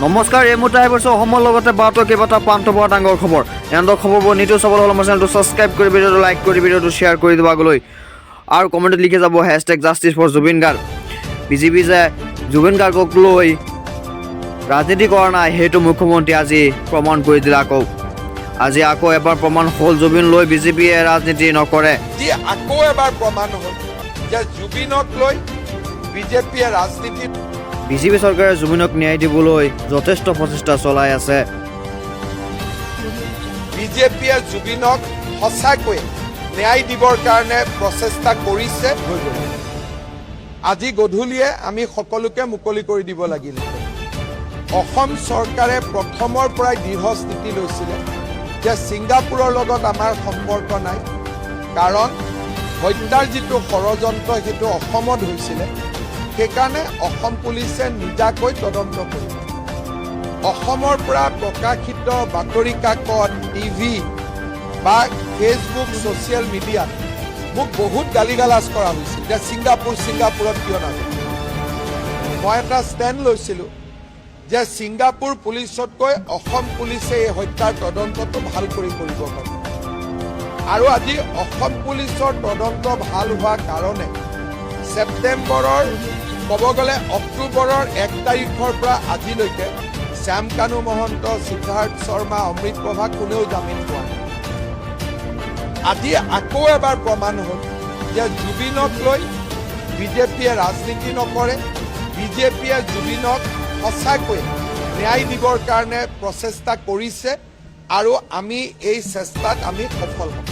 নমস্কাৰ, এই মুহূৰ্তে আহিছোঁ অসমৰ লগতে ভাৰতৰ কেইবাটাও প্ৰান্ত পৰা ডাঙৰ খবৰ। এনেধৰণৰ খবৰবোৰ নিউজ চাবলৈ হ'লে আমাৰ চেনেলটো ছাবস্ক্ৰাইব কৰি ভিডিঅ'টো লাইক কৰি ভিডিঅ'টো শ্বেয়াৰ কৰি দিব আগলৈ আৰু কমেণ্টত লিখি যাব #justice for Zubeen Garg. BJP যে জুবিন গাৰ্গক লৈ ৰাজনীতি কৰা নাই সেইটো মুখ্যমন্ত্ৰী আজি প্ৰমাণ কৰি দিলে। আজি আকৌ এবাৰ প্ৰমাণ হ'ল জুবিন লৈ বিজেপিয়ে ৰাজনীতি নকৰে। আকৌ এবাৰ প্ৰমাণ হ'ল যে জুবিনক লৈ বিজেপিয়ে ৰাজনীতি বিজেপি চৰকাৰে জুবিনক ন্যায় দিবলৈ যথেষ্ট প্ৰচেষ্টা চলাই আছে। বিজেপিয়ে জুবিনক সঁচাকৈ ন্যায় দিবৰ কাৰণে প্ৰচেষ্টা কৰিছে। আজি গধূলিয়ে আমি সকলোকে মুকলি কৰি দিব লাগিল। অসম চৰকাৰে প্ৰথমৰ পৰাই দৃঢ় স্থিতি লৈছিলে যে ছিংগাপুৰৰ লগত আমাৰ সম্পৰ্ক নাই, কাৰণ হত্যাৰ যিটো ষড়যন্ত্ৰ সেইটো অসমত হৈছিলে। সেইকাৰণে অসম পুলিচে নিজাকৈ তদন্ত কৰিব। অসমৰ পৰা প্ৰকাশিত বাতৰি কাকত, টিভি বা ফেচবুক, ছ'চিয়েল মিডিয়াত মোক বহুত গালিগালাজ কৰা হৈছিল যে ছিংগাপুৰত কিয় নাযায়। মই এটা ষ্টেণ্ড লৈছিলোঁ যে ছিংগাপুৰ পুলিচতকৈ অসম পুলিচে এই হত্যাৰ তদন্তটো ভাল কৰি কৰিব পাৰে। আৰু আজি অসম পুলিচৰ তদন্ত ভাল হোৱাৰ কাৰণে ছেপ্টেম্বৰৰ ক'ব গ'লে অক্টোবৰৰ 1 তাৰিখৰ পৰা আজিলৈকে শ্যামকানু মহন্ত, সিদ্ধাৰ্থ শৰ্মা, অমৃত প্ৰভা কোনেও জামিন পোৱা নাই। আজি আকৌ এবাৰ প্ৰমাণ হ'ল যে জুবিনক লৈ বিজেপিয়ে ৰাজনীতি নকৰে। বিজেপিয়ে জুবিনক সঁচাকৈ ন্যায় দিবৰ কাৰণে প্ৰচেষ্টা কৰিছে আৰু আমি এই চেষ্টাত আমি সফল হ'ম।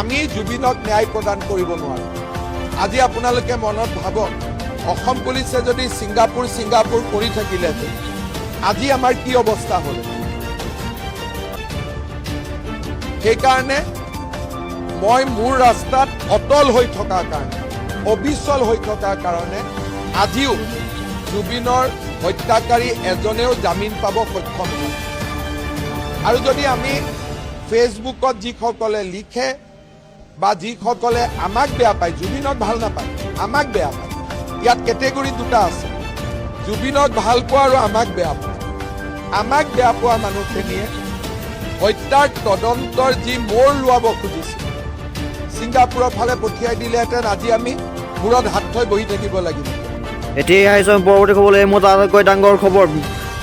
আমি জুবিনক ন্যায় প্ৰদান কৰিব নোৱাৰোঁ। আজি আপোনালোকে মনত ভাবক, অসম পুলিচে যদি ছিংগাপুৰ কৰি থাকিলেহেঁতেন আজি আমাৰ কি অৱস্থা হ'ল। সেইকাৰণে মই মোৰ ৰাস্তাত অটল হৈ থকাৰ কাৰণে, অবিচল হৈ থকাৰ কাৰণে আজিও জুবিনৰ হত্যাকাৰী এজনেও জামিন পাব সক্ষম হয়। আৰু যদি আমি ফেচবুকত যিসকলে লিখে বা যিসকলে আমাক বেয়া পায়, জুবিনক ভাল নাপায়, আমাক বেয়া পায়, ইয়াত কেটেগৰী দুটা আছে, জুবিনক ভাল পোৱা আৰু আমাক বেয়া পোৱা। আমাক বেয়া পোৱা মানুহখিনিয়ে হত্যাৰ তদন্তৰ যি মূৰ লোৱাব খুজিছিল ছিংগাপুৰৰ ফালে পঠিয়াই দিলেহেঁতেন আজি আমি মূৰত হাত থৈ বহি থাকিব লাগিব। এতিয়া আহিছোঁ পৰৱৰ্তী খবৰ। এই মুহূৰ্তে আটাইতকৈ ডাঙৰ খবৰ,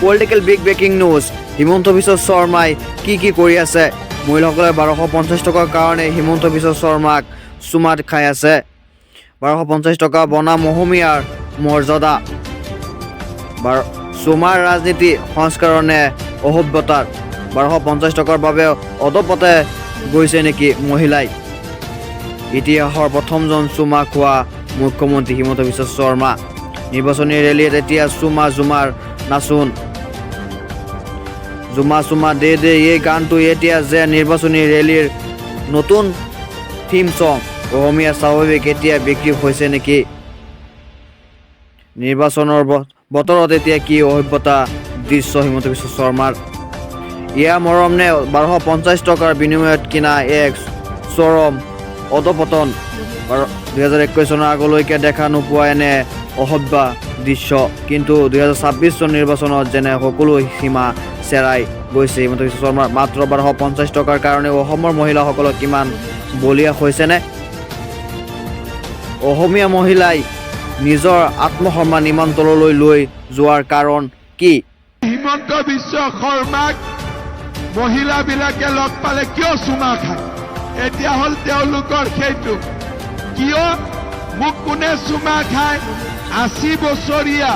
political big breaking news. Himanta Biswa শৰ্মাই কি কৰি আছে? মহিলাসকলে 1250 টকাৰ কাৰণে হিমন্ত বিশ্ব শৰ্মাক চুমা খাই আছে। 1250 টকা বনাম অসমীয়াৰ মৰ্যাদা। চুমাৰ ৰাজনীতি সংস্কৰণে অসভ্যতাৰ। 1250 টকাৰ বাবে অদপতে গৈছে নেকি মহিলাই? ইতিহাসৰ প্ৰথমজন চুমা খোৱা মুখ্যমন্ত্ৰী হিমন্ত বিশ্ব শৰ্মা। নিৰ্বাচনী ৰেলীত এতিয়া জুমাৰ নাচোন। জুমা দে এই গানটো এতিয়া যে নিৰ্বাচনী ৰেলীৰ নতুন থিম ছং। অসমীয়া স্বাভাৱিক এতিয়া বিক্ৰী হৈছে নেকি? নিৰ্বাচনৰ বতৰত এতিয়া কি অসভ্যতা দৃশ্য হিমন্ত বিশ্ব শৰ্মাৰ। ইয়া মৰম নে 1250 টকাৰ বিনিময়ত কিনা এক চৰম অধপতন। 2021 চনৰ আগলৈকে দেখা নোপোৱা এনে অসভ্য দৃশ্য। কিন্তু 2026 চন নিৰ্বাচনত যেনে সকলো সীমা চেৰাই গৈছে হিমন্ত বিশ্ব শৰ্মাৰ। মাত্ৰ 1250 টকাৰ কাৰণে অসমৰ মহিলাসকলক কিমান বলিয়া হৈছেনে? অসমীয়া মহিলাই নিজৰ আত্মসন্মান ইমান তললৈ লৈ যোৱাৰ কাৰণ কি? হিমন্ত বিশ্ব শৰ্মাক মহিলাবিলাকে লগ পালে কিয় চুমা খায়? এতিয়া হ'ল তেওঁলোকৰ সেইটো। কিয় মোক কোনে চুমা খায়? 80 বছৰীয়া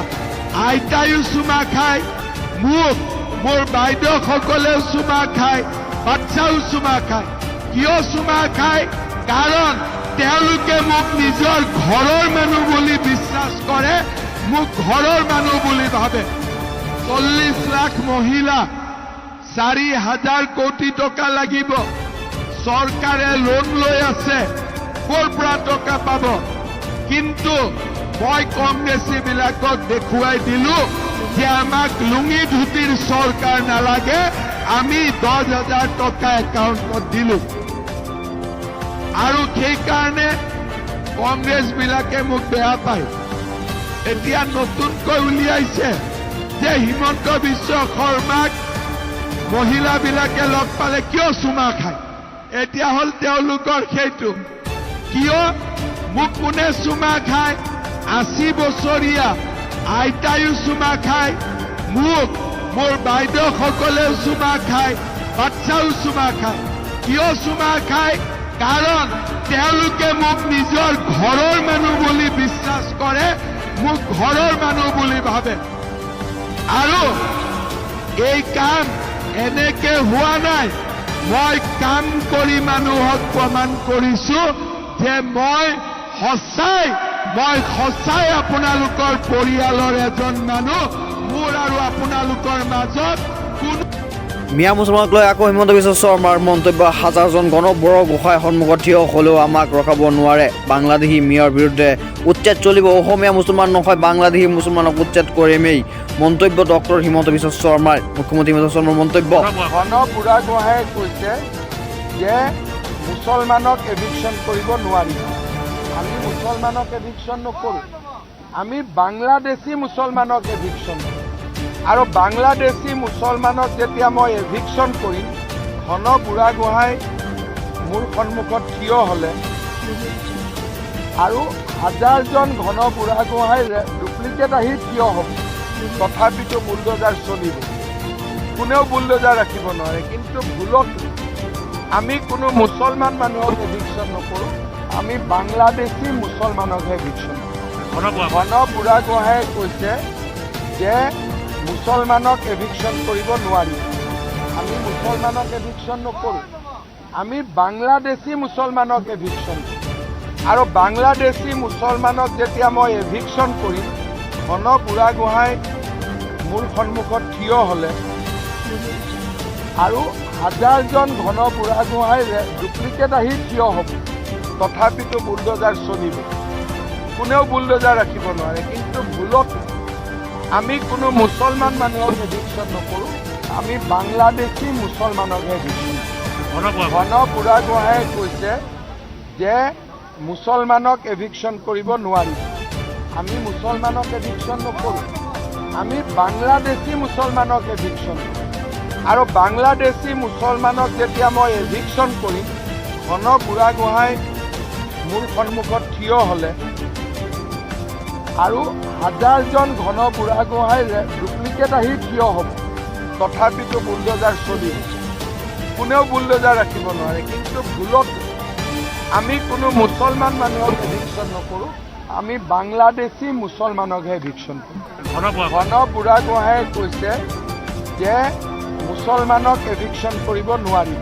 আইতায়ো চুমা খায়, মোক মোৰ বাইদেউসকলেও চুমা খায়, বাচ্চাও চুমা খায়। কিয় চুমা খায়? কাৰণ তেওঁলোকে মোক নিজৰ ঘৰৰ মানুহ বুলি বিশ্বাস কৰে, মোক ঘৰৰ মানুহ বুলি ভাবে। 40 লাখ মহিলা, 4000 কোটি টকা লাগিব। চৰকাৰে লোন লৈ আছে, ক'ৰ পৰা টকা পাব? কিন্তু মই কংগ্ৰেছীবিলাকক দেখুৱাই দিলো যে আমাক লুঙি ধুতিৰ চৰকাৰ নালাগে, আমি 10,000 টকা একাউণ্টত দিলো। আৰু সেইকাৰণে কংগ্ৰেছবিলাকে মোক বেয়া পায়। এতিয়া নতুনকৈ উলিয়াইছে যে হিমন্ত বিশ্ব শৰ্মাক মহিলাবিলাকে লগ পালে কিয় চুমা খায় এতিয়া হ'ল তেওঁলোকৰ সেইটো কিয় মোক কোনে চুমা খায় 80 বছৰীয়া আইতায়ো চুমা খায় মোক মোৰ বাইদেউসকলেও চুমা খায় বাচ্চাও চুমা খায় কিয় চুমা খায় কাৰণ তেওঁলোকে মোক নিজৰ ঘৰৰ মানুহ বুলি বিশ্বাস কৰে মোক ঘৰৰ মানুহ বুলি ভাবে আৰু এই কাম এনেকে হোৱা নাই মই কাম কৰি মানুহক প্ৰমাণ কৰিছো যে মই সঁচাই আপোনালোকৰ পৰিয়ালৰ এজন মানুহ মোৰ আৰু আপোনালোকৰ মাজত কোনো মিয়া মুছলমানক লৈ আকৌ হিমন্ত বিশ্ব শৰ্মাৰ মন্তব্য হাজাৰজন গণবৰ গোসাঁই সন্মুখত থিয় হ'লেও আমাক ৰখাব নোৱাৰে বাংলাদেশী মিয়াৰ বিৰুদ্ধে উচ্ছেদ চলিব অসমীয়া মুছলমান নহয় বাংলাদেশী মুছলমানক উচ্ছেদ কৰিমেই মন্তব্য ডক্টৰ হিমন্ত বিশ্ব শৰ্মাৰ মুখ্যমন্ত্ৰী হিমন্ত শৰ্মাৰ মন্তব্য ঘন বুঢ়াগোহাঁয়ে কৈছে যে মুছলমানক এভিকশ্যন কৰিব নোৱাৰি আমি মুছলমানক এভিকশ্যন নকৰোঁ আমি বাংলাদেশী মুছলমানক এভিকশ্যন কৰোঁ আৰু বাংলাদেশী মুছলমানক যেতিয়া মই এভিকশ্যন কৰিম ঘন বুঢ়াগোহাঁই মোৰ সন্মুখত থিয় হ'লে আৰু হাজাৰজন ঘন বুঢ়াগোহাঁই ডুপ্লিকেট আহি থিয় হ'ব তথাপিতো বুলডোজাৰ চলিব কোনেও বুলডোজাৰ ৰাখিব নোৱাৰে কিন্তু ভুলত আমি কোনো মুছলমান মানুহক এভিকশ্যন নকৰোঁ আমি বাংলাদেশী মুছলমানকহে এভিকশ্যন কৰোঁ ঘন বুঢ়াগোহাঁয়ে কৈছে যে মুছলমানক এভিকশ্যন কৰিব নোৱাৰি আমি মুছলমানক এভিকশ্যন নকৰোঁ আমি বাংলাদেশী মুছলমানক এভিকশ্যন কৰোঁ আৰু বাংলাদেশী মুছলমানক যেতিয়া মই এভিকশ্যন কৰিম ঘন বুঢ়াগোহাঁই মোৰ সন্মুখত থিয় হ'লে আৰু হাজাৰজন ঘন বুঢ়াগোহাঁই ডুপ্লিকেট আহি থিয় হ'ব তথাপিতো বুলডোজাৰ চলিব কোনেও বুলডোজাৰ ৰাখিব নোৱাৰে কিন্তু ভুলত আমি কোনো মুছলমান মানুহক এভিকশ্যন নকৰোঁ আমি বাংলাদেশী মুছলমানকহে এভিকশ্যন কৰোঁ ঘন বুঢ়াগোহাঁয়ে কৈছে যে মুছলমানক এভিকশ্যন কৰিব নোৱাৰি আমি মুছলমানক এভিকশ্যন নকৰোঁ আমি বাংলাদেশী মুছলমানক এভিকশ্যন কৰোঁ আৰু বাংলাদেশী মুছলমানক যেতিয়া মই এভিকশ্যন কৰিম ঘন বুঢ়াগোহাঁই মোৰ সন্মুখত থিয় হ'লে আৰু হাজাৰজন ঘন বুঢ়াগোহাঁই ডুপ্লিকেট আহি থিয় হ'ব তথাপিতো বুলডোজাৰ চলিব কোনেও বুলডোজাৰ ৰাখিব নোৱাৰে কিন্তু ভুলত আমি কোনো মুছলমান মানুহক এভিকশ্যন নকৰোঁ আমি বাংলাদেশী মুছলমানকহে এভিকশ্যন কৰোঁ ঘন বুঢ়াগোহাঁয়ে কৈছে যে মুছলমানক এভিকশ্যন কৰিব নোৱাৰি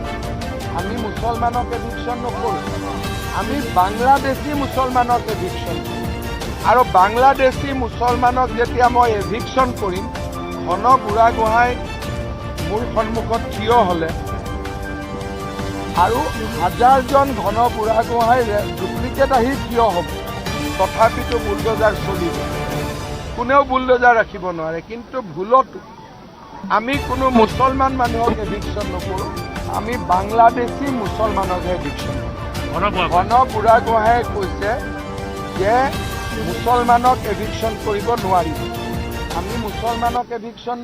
আমি মুছলমানক এভিকশ্যন নকৰোঁ আমি বাংলাদেশী মুছলমানক এভিকশ্যন কৰোঁ আৰু বাংলাদেশী মুছলমানক যেতিয়া মই এভিকশ্যন কৰিম ঘন বুঢ়াগোহাঁই মোৰ সন্মুখত থিয় হ'লে আৰু হাজাৰজন ঘন বুঢ়াগোহাঁই ডুপ্লিকেট আহি থিয় হ'ব তথাপিতো বুলডোজাৰ চলিব কোনেও বুলডোজাৰ ৰাখিব নোৱাৰে কিন্তু ভুলত আমি কোনো মুছলমান মানুহক এভিকশ্যন নকৰোঁ আমি বাংলাদেশী মুছলমানকহে এভিকশ্যন কৰোঁ ঘন বুঢ়াগোহাঁয়ে কৈছে যে মুছলমানক এভিকশ্যন কৰিব নোৱাৰি আমি মুছলমানক এভিকশ্যন